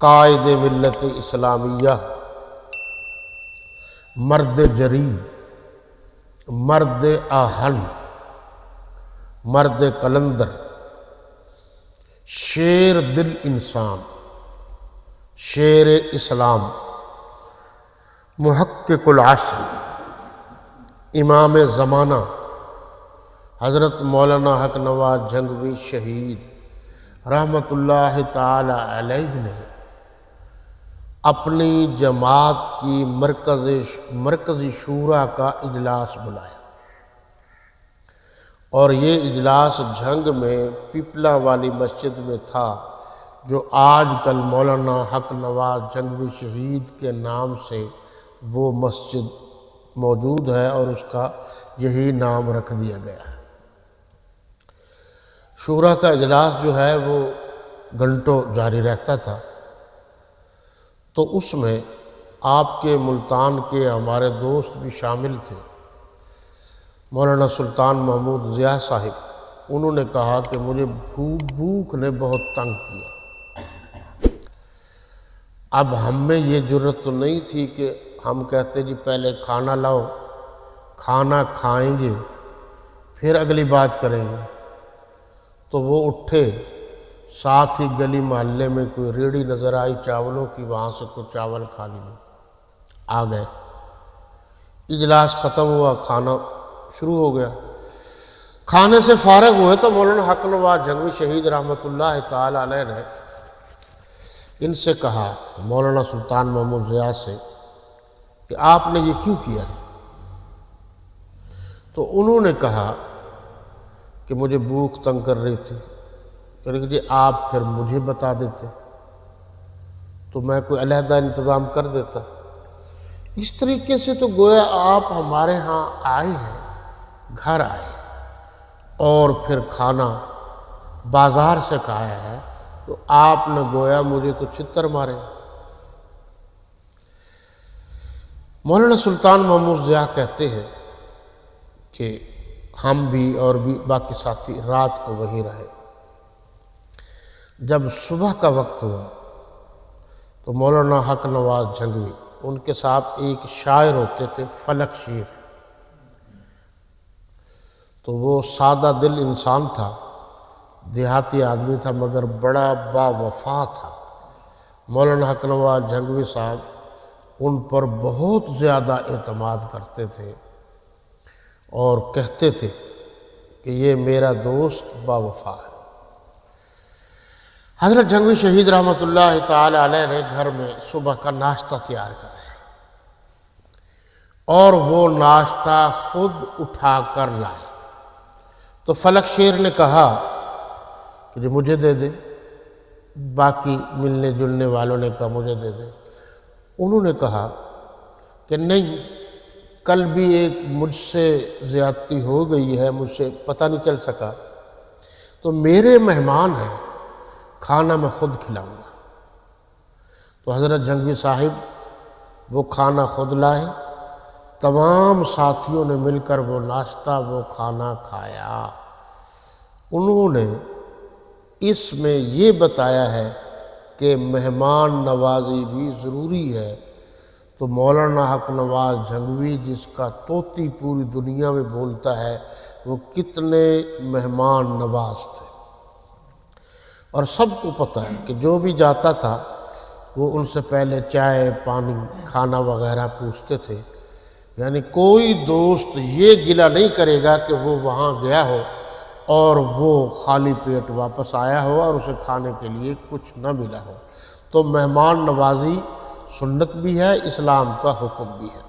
قائد ملت اسلامیہ، مرد جری، مرد آہن، مرد قلندر، شیر دل انسان، شیر اسلام، محقق العصر، امام زمانہ حضرت مولانا حق نواز جھنگوی شہید رحمۃ اللہ تعالی علیہ نے اپنی جماعت کی مرکزی شورا کا اجلاس بلایا، اور یہ اجلاس جھنگ میں پیپلا والی مسجد میں تھا، جو آج کل مولانا حق نواز جھنگوی شہید کے نام سے وہ مسجد موجود ہے، اور اس کا یہی نام رکھ دیا گیا ہے۔ شورا کا اجلاس جو ہے وہ گھنٹوں جاری رہتا تھا، تو اس میں آپ کے ملتان کے ہمارے دوست بھی شامل تھے، مولانا سلطان محمود ضیاء صاحب۔ انہوں نے کہا کہ مجھے بھوک نے بہت تنگ کیا۔ اب ہم میں یہ جرت تو نہیں تھی کہ ہم کہتے جی پہلے کھانا لاؤ، کھانا کھائیں گے پھر اگلی بات کریں گے۔ تو وہ اٹھے، ساتھ ہی گلی محلے میں کوئی ریڑھی نظر آئی چاولوں کی، وہاں سے کچھ چاول کھا لیے، آ گئے۔ اجلاس ختم ہوا، کھانا شروع ہو گیا۔ کھانے سے فارغ ہوئے تو مولانا حق نواز جھنگوی شہید رحمۃ اللہ تعالی علیہ نے ان سے کہا، مولانا سلطان محمود ضیاء سے، کہ آپ نے یہ کیوں کیا؟ تو انہوں نے کہا کہ مجھے بھوک تنگ کر رہی تھی، کہ جی آپ پھر مجھے بتا دیتے تو میں کوئی علیحدہ انتظام کر دیتا۔ اس طریقے سے تو گویا آپ ہمارے ہاں آئے ہیں، گھر آئے، اور پھر کھانا بازار سے کھایا ہے، تو آپ نے گویا مجھے تو چھتر مارے۔ مولانا سلطان محمود ضیاء کہتے ہیں کہ ہم بھی اور بھی باقی ساتھی رات کو وہیں رہے۔ جب صبح کا وقت ہوا تو مولانا حق نواز جھنگوی، ان کے ساتھ ایک شاعر ہوتے تھے فلک شیر، تو وہ سادہ دل انسان تھا، دیہاتی آدمی تھا، مگر بڑا با وفا تھا۔ مولانا حق نواز جھنگوی صاحب ان پر بہت زیادہ اعتماد کرتے تھے، اور کہتے تھے کہ یہ میرا دوست با وفا ہے۔ حضرت جھنگوی شہید رحمۃ اللہ تعالی علیہ نے گھر میں صبح کا ناشتہ تیار کرایا، اور وہ ناشتہ خود اٹھا کر لائے۔ تو فلک شیر نے کہا کہ جی مجھے دے دے، باقی ملنے جلنے والوں نے کہا مجھے دے دے۔ انہوں نے کہا کہ نہیں، کل بھی ایک مجھ سے زیادتی ہو گئی ہے، مجھ سے پتہ نہیں چل سکا، تو میرے مہمان ہیں، کھانا میں خود کھلاؤں گا۔ تو حضرت جھنگوی صاحب وہ کھانا خود لائے، تمام ساتھیوں نے مل کر وہ ناشتہ، وہ کھانا کھایا۔ انہوں نے اس میں یہ بتایا ہے کہ مہمان نوازی بھی ضروری ہے۔ تو مولانا حق نواز جھنگوی، جس کا طوطی پوری دنیا میں بولتا ہے، وہ کتنے مہمان نواز تھے، اور سب کو پتہ ہے کہ جو بھی جاتا تھا وہ ان سے پہلے چائے پانی کھانا وغیرہ پوچھتے تھے۔ یعنی کوئی دوست یہ گلہ نہیں کرے گا کہ وہ وہاں گیا ہو اور وہ خالی پیٹ واپس آیا ہو اور اسے کھانے کے لیے کچھ نہ ملا ہو۔ تو مہمان نوازی سنت بھی ہے، اسلام کا حکم بھی ہے۔